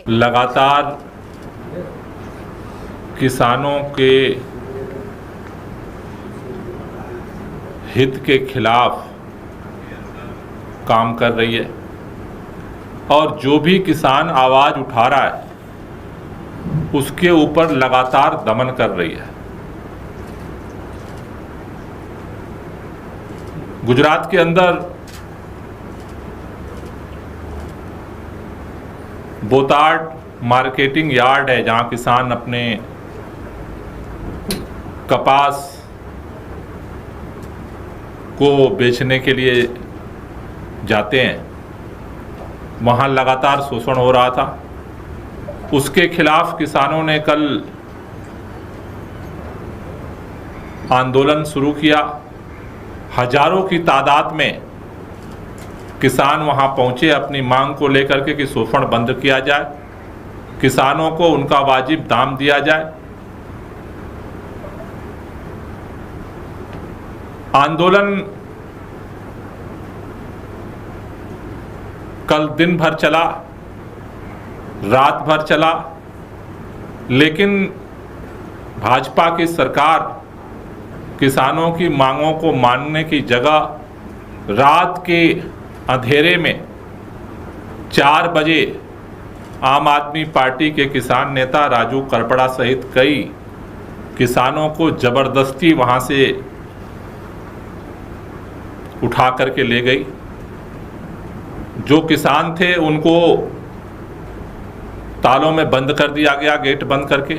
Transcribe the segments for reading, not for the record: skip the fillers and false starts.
लगातार किसानों के हित के खिलाफ काम कर रही है और जो भी किसान आवाज़ उठा रहा है उसके ऊपर लगातार दमन कर रही है। गुजरात के अंदर बोताड मार्केटिंग यार्ड है जहां किसान अपने कपास को बेचने के लिए जाते हैं, वहां लगातार शोषण हो रहा था। उसके खिलाफ किसानों ने कल आंदोलन शुरू किया। हजारों की तादाद में किसान वहां पहुंचे अपनी मांग को लेकर के कि शोषण बंद किया जाए, किसानों को उनका वाजिब दाम दिया जाए। आंदोलन कल दिन भर चला, रात भर चला, लेकिन भाजपा की सरकार किसानों की मांगों को मानने की जगह रात के अंधेरे में 4 बजे आम आदमी पार्टी के किसान नेता राजू करपड़ा सहित कई किसानों को जबरदस्ती वहां से उठा करके ले गई। जो किसान थे उनको तालों में बंद कर दिया गया, गेट बंद करके।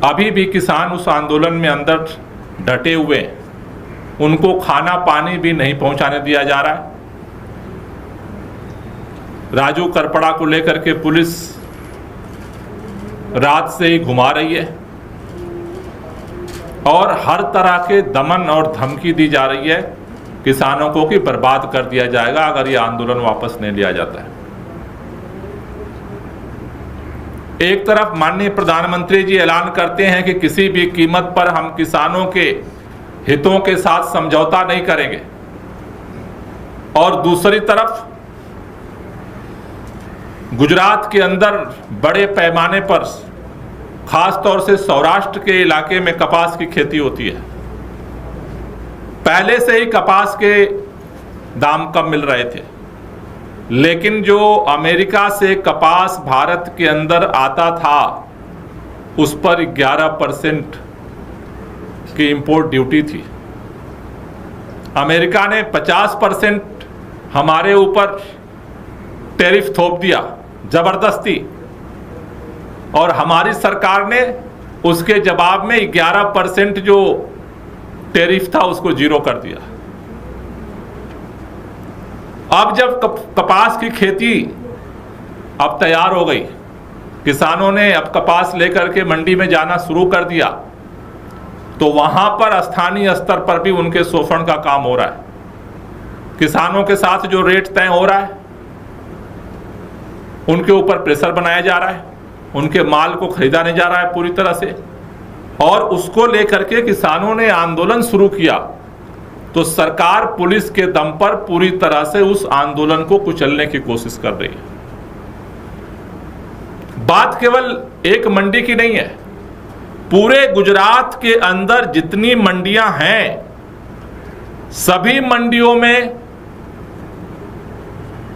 अभी भी किसान उस आंदोलन में अंदर डटे हुए हैं, उनको खाना पानी भी नहीं पहुंचाने दिया जा रहा है। राजू करपड़ा को लेकर के पुलिस रात से ही घुमा रही है और हर तरह के दमन और धमकी दी जा रही है किसानों को कि बर्बाद कर दिया जाएगा अगर ये आंदोलन वापस नहीं लिया जाता है। एक तरफ माननीय प्रधानमंत्री जी ऐलान करते हैं कि किसी भी कीमत पर हम किसानों के हितों के साथ समझौता नहीं करेंगे, और दूसरी तरफ गुजरात के अंदर बड़े पैमाने पर खास तौर से सौराष्ट्र के इलाके में कपास की खेती होती है। पहले से ही कपास के दाम कम मिल रहे थे, लेकिन जो अमेरिका से कपास भारत के अंदर आता था उस पर 11% की इंपोर्ट ड्यूटी थी। अमेरिका ने 50% हमारे ऊपर टैरिफ थोप दिया जबरदस्ती, और हमारी सरकार ने उसके जवाब में 11% जो टैरिफ था उसको जीरो कर दिया। अब जब कपास की खेती अब तैयार हो गई, किसानों ने अब कपास लेकर के मंडी में जाना शुरू कर दिया, तो वहां पर स्थानीय स्तर पर भी उनके शोषण का काम हो रहा है। किसानों के साथ जो रेट तय हो रहा है उनके ऊपर प्रेशर बनाया जा रहा है, उनके माल को खरीदा नहीं जा रहा है पूरी तरह से, और उसको लेकर के किसानों ने आंदोलन शुरू किया। तो सरकार पुलिस के दम पर पूरी तरह से उस आंदोलन को कुचलने की कोशिश कर रही है। बात केवल एक मंडी की नहीं है, पूरे गुजरात के अंदर जितनी मंडियां हैं सभी मंडियों में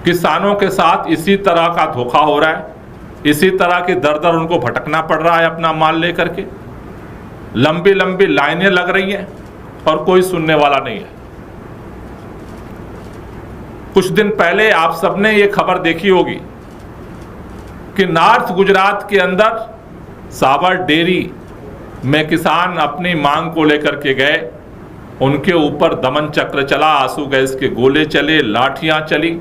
किसानों के साथ इसी तरह का धोखा हो रहा है, इसी तरह की दर दर उनको भटकना पड़ रहा है अपना माल लेकर के। लंबी लंबी लाइनें लग रही हैं और कोई सुनने वाला नहीं है। कुछ दिन पहले आप सबने ये खबर देखी होगी कि नॉर्थ गुजरात के अंदर साबर डेयरी में किसान अपनी मांग को लेकर के गए, उनके ऊपर दमन चक्र चला, आंसू गैस के गोले चले, लाठियां चली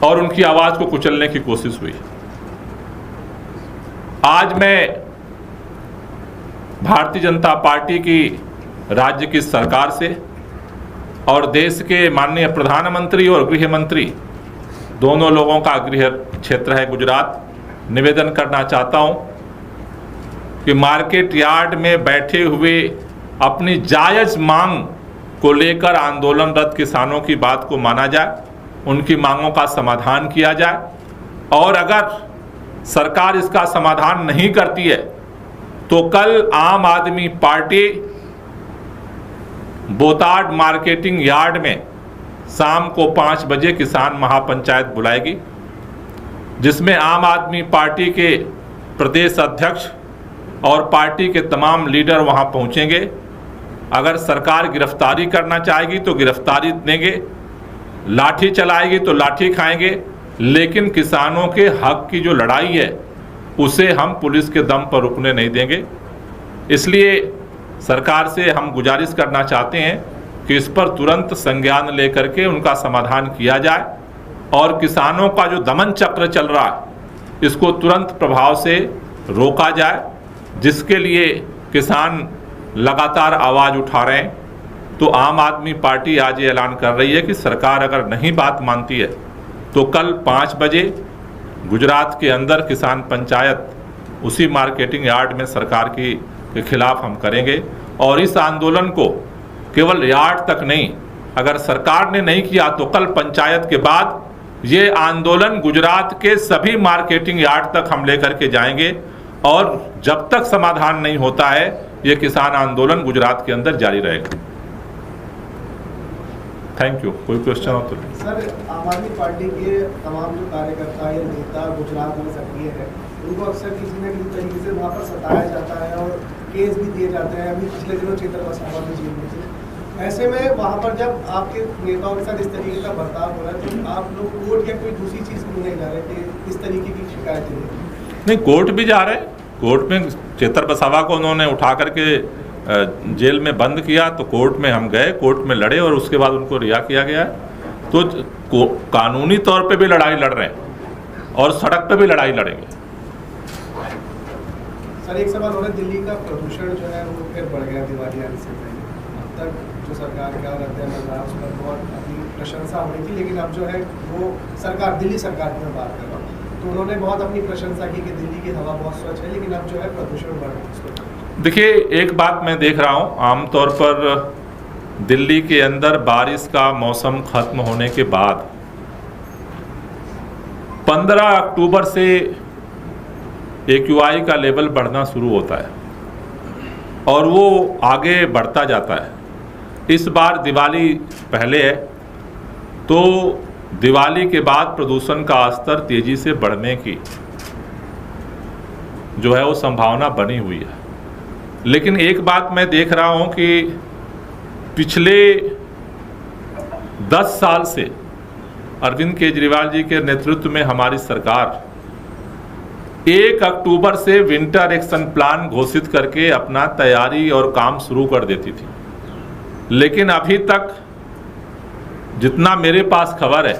और उनकी आवाज को कुचलने की कोशिश हुई। आज मैं भारतीय जनता पार्टी की राज्य की सरकार से और देश के माननीय प्रधानमंत्री और गृह मंत्री, दोनों लोगों का गृह क्षेत्र है गुजरात, निवेदन करना चाहता हूं कि मार्केट यार्ड में बैठे हुए अपनी जायज मांग को लेकर आंदोलनरत किसानों की बात को माना जाए उनकी मांगों का समाधान किया जाए, और अगर सरकार इसका समाधान नहीं करती है तो कल आम आदमी पार्टी बोताड मार्केटिंग यार्ड में शाम को 5 बजे किसान महापंचायत बुलाएगी, जिसमें आम आदमी पार्टी के प्रदेश अध्यक्ष और पार्टी के तमाम लीडर वहां पहुंचेंगे। अगर सरकार गिरफ्तारी करना चाहेगी तो गिरफ्तारी देंगे, लाठी चलाएगी तो लाठी खाएंगे, लेकिन किसानों के हक की जो लड़ाई है उसे हम पुलिस के दम पर रुकने नहीं देंगे। इसलिए सरकार से हम गुजारिश करना चाहते हैं कि इस पर तुरंत संज्ञान लेकर के उनका समाधान किया जाए, और किसानों का जो दमन चक्र चल रहा है इसको तुरंत प्रभाव से रोका जाए, जिसके लिए किसान लगातार आवाज़ उठा रहे हैं। तो आम आदमी पार्टी आज ये ऐलान कर रही है कि सरकार अगर नहीं बात मानती है तो कल 5 बजे गुजरात के अंदर किसान पंचायत उसी मार्केटिंग यार्ड में सरकार के खिलाफ हम करेंगे। और इस आंदोलन को केवल यार्ड तक नहीं, अगर सरकार ने नहीं किया तो कल पंचायत के बाद ये आंदोलन गुजरात के सभी मार्केटिंग यार्ड तक हम लेकर के जाएंगे, और जब तक समाधान नहीं होता है ये किसान आंदोलन गुजरात के अंदर जारी रहेगा। Thank you. कोई क्वेश्चन हो तो? सर, आम आदमी पार्टी के तमाम जो कार्यकर्ता या नेता गुजरात में सक्रिय है, उनको अक्सर किसी न किसी तरीके से वहाँ पर सताया जाता है और केस भी दिए जाते हैं। अभी पिछले दिनों चेतर बसावा भी जेल में थे। ऐसे में वहाँ पर जब आपके नेताओं के साथ इस तरीके का बर्ताव हो रहा है तो आप लोग कोर्ट या कोई दूसरी चीज़ क्यों नहीं जा रहे कि इस तरीके की शिकायतें? नहीं, कोर्ट भी जा रहे हैं। कोर्ट में चेतर बसावा को उन्होंने उठा करके जेल में बंद किया तो कोर्ट में हम गए, कोर्ट में लड़े और उसके बाद उनको रिहा किया गया है। तो कानूनी तौर पे भी लड़ाई लड़ रहे हैं और सड़क पे भी लड़ाई लड़ेंगे। सर, एक सवाल और है, दिल्ली का प्रदूषण जो है वो फिर बढ़ गया दिवाली आने से पहले। अब तक जो सरकार का रद्द उस पर बहुत अपनी प्रशंसा हो रही थी, लेकिन अब जो है वो सरकार, दिल्ली सरकार की मैं बात कर रहा हूँ, तो उन्होंने बहुत अपनी प्रशंसा की कि दिल्ली की हवा बहुत स्वच्छ है, लेकिन अब जो है प्रदूषण बढ़ रहा है। देखिए, एक बात मैं देख रहा हूँ, आमतौर पर दिल्ली के अंदर बारिश का मौसम खत्म होने के बाद 15 अक्टूबर से AQI का लेवल बढ़ना शुरू होता है और वो आगे बढ़ता जाता है। इस बार दिवाली पहले है तो दिवाली के बाद प्रदूषण का स्तर तेजी से बढ़ने की जो है वो संभावना बनी हुई है। लेकिन एक बात मैं देख रहा हूं कि पिछले 10 साल से अरविंद केजरीवाल जी के नेतृत्व में हमारी सरकार 1 अक्टूबर से विंटर एक्शन प्लान घोषित करके अपना तैयारी और काम शुरू कर देती थी, लेकिन अभी तक जितना मेरे पास खबर है,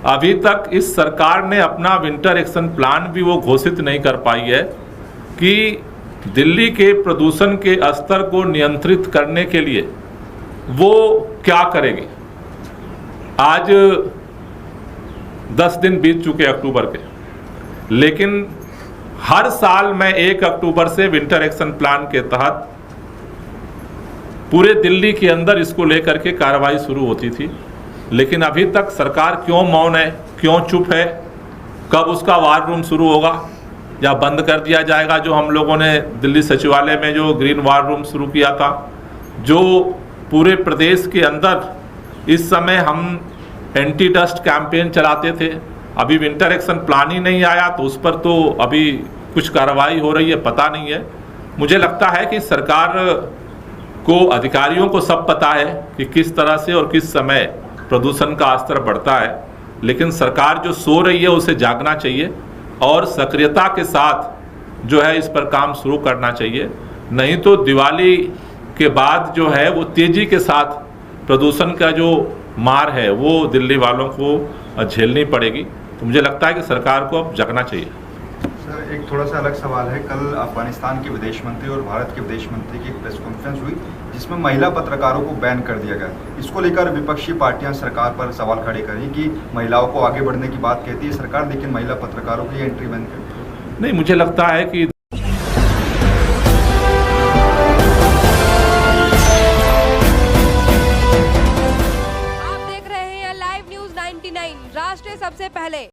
अभी तक इस सरकार ने अपना विंटर एक्शन प्लान भी वो घोषित नहीं कर पाई है कि दिल्ली के प्रदूषण के स्तर को नियंत्रित करने के लिए वो क्या करेगी। आज 10 दिन बीत चुके अक्टूबर के, लेकिन हर साल मैं 1 अक्टूबर से विंटर एक्शन प्लान के तहत पूरे दिल्ली के अंदर इसको लेकर के कार्रवाई शुरू होती थी, लेकिन अभी तक सरकार क्यों मौन है, क्यों चुप है? कब उसका वार रूम शुरू होगा या बंद कर दिया जाएगा? जो हम लोगों ने दिल्ली सचिवालय में जो ग्रीन वार रूम शुरू किया था, जो पूरे प्रदेश के अंदर इस समय हम एंटी डस्ट कैंपेन चलाते थे, अभी विंटर एक्शन प्लान ही नहीं आया तो उस पर तो अभी कुछ कार्रवाई हो रही है, पता नहीं है। मुझे लगता है कि सरकार को, अधिकारियों को सब पता है कि किस तरह से और किस समय प्रदूषण का स्तर बढ़ता है, लेकिन सरकार जो सो रही है उसे जागना चाहिए और सक्रियता के साथ जो है इस पर काम शुरू करना चाहिए। नहीं तो दिवाली के बाद जो है वो तेजी के साथ प्रदूषण का जो मार है वो दिल्ली वालों को झेलनी पड़ेगी। तो मुझे लगता है कि सरकार को अब जगना चाहिए। सर, एक थोड़ा सा अलग सवाल है। कल अफगानिस्तान के विदेश मंत्री और भारत के विदेश मंत्री की एक प्रेस कॉन्फ्रेंस हुई जिसमें महिला पत्रकारों को बैन कर दिया गया। इसको लेकर विपक्षी पार्टियां सरकार पर सवाल खड़े करी कि महिलाओं को आगे बढ़ने की बात कहती है सरकार, लेकिन महिला पत्रकारों की एंट्री बैन करती है। नहीं, मुझे लगता है कि आप देख रहे हैं लाइव न्यूज 99। 9 राष्ट्र सबसे पहले।